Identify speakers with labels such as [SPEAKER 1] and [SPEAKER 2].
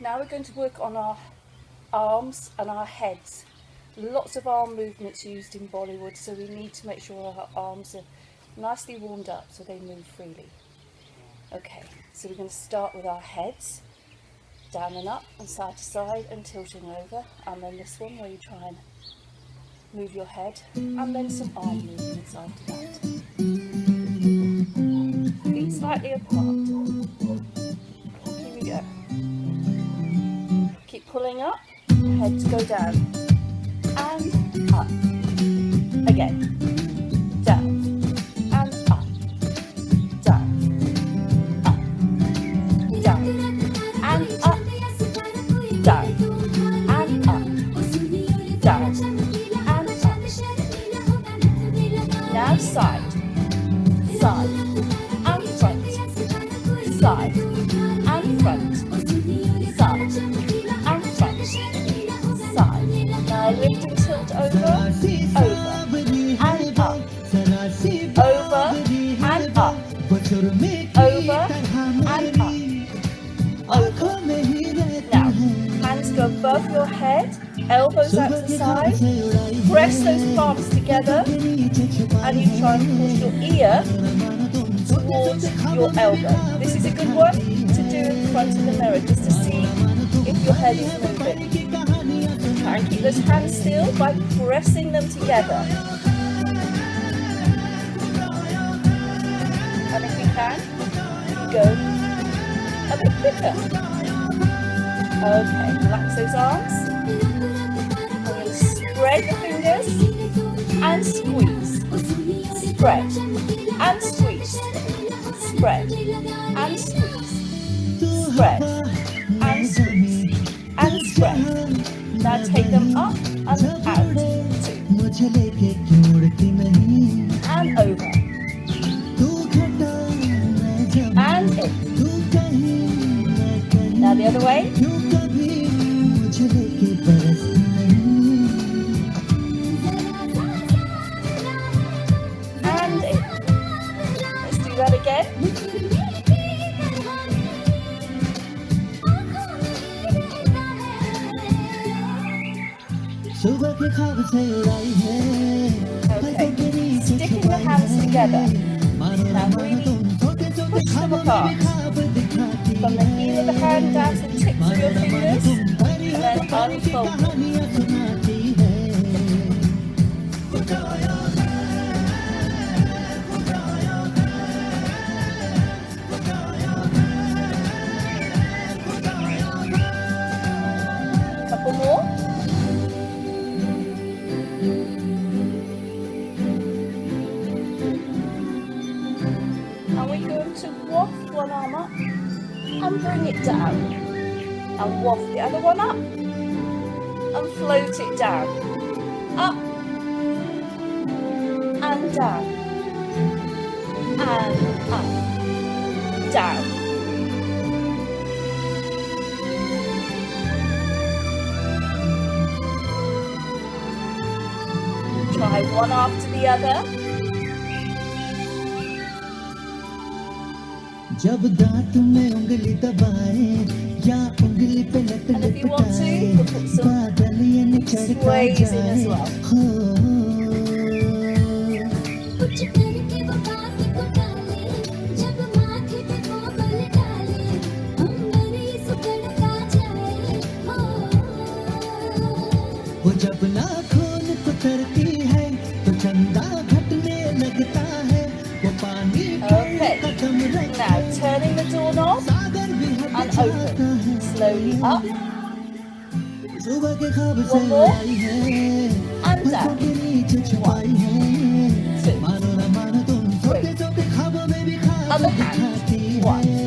[SPEAKER 1] Now we're going to work on our arms and our heads. Lots of arm movements used in Bollywood, so we need to make sure our arms are nicely warmed up so they move freely. Okay, so we're going to start with our heads, down and up and side to side and tilting over, and then this one where you try and move your head, and then some arm movements after that. Feet slightly apart. Here we go. Keep pulling up, heads go down, and up. Again, down, and up, down, up, down, and up, down, and up, down, and up. Now side, side, and front, side, and front, side, and front, side. Now lift and tilt over, over, and up, over, and up, over, and up, over. Now, hands go above your head, elbows out to the side, press those palms together, and you try and push your ear towards your elbow. This is a good one to do in front of the mirror, just to see if your head is moving. Try and keep those hands still by pressing them together. And if you can, you go a bit quicker. Okay, relax those arms. I'm going to spread the fingers and squeeze. Spread and squeeze. Spread and squeeze. Spread and squeeze. And spread. Now take them up and out. 2. And over. And in. Now the other way. And in. Let's do that again. Okay, sticking the hands together. Now really push them apart. From the heel of the hand down to the tips of your fingers, and then unfold them. Couple more. And we're going to waft one arm up and bring it down, and waft the other one up and float it down, up and down, and up, down. Try one after the other.
[SPEAKER 2] जब दांत में उंगली दबाए या उंगली पे लट लटकाए बादल ये निचड़ता जाए हो कुछ करके वो बात को डाले जब माथे पे वो बल डाले अंबर ये सुकड़ता जाए हो वो जब नाखून कुतरती है तो चंदा घटने लगता है वो पानी
[SPEAKER 1] Now turning the doorknob and open. Slowly up. One more. And down. 1, 2, 3. Other hand. 1,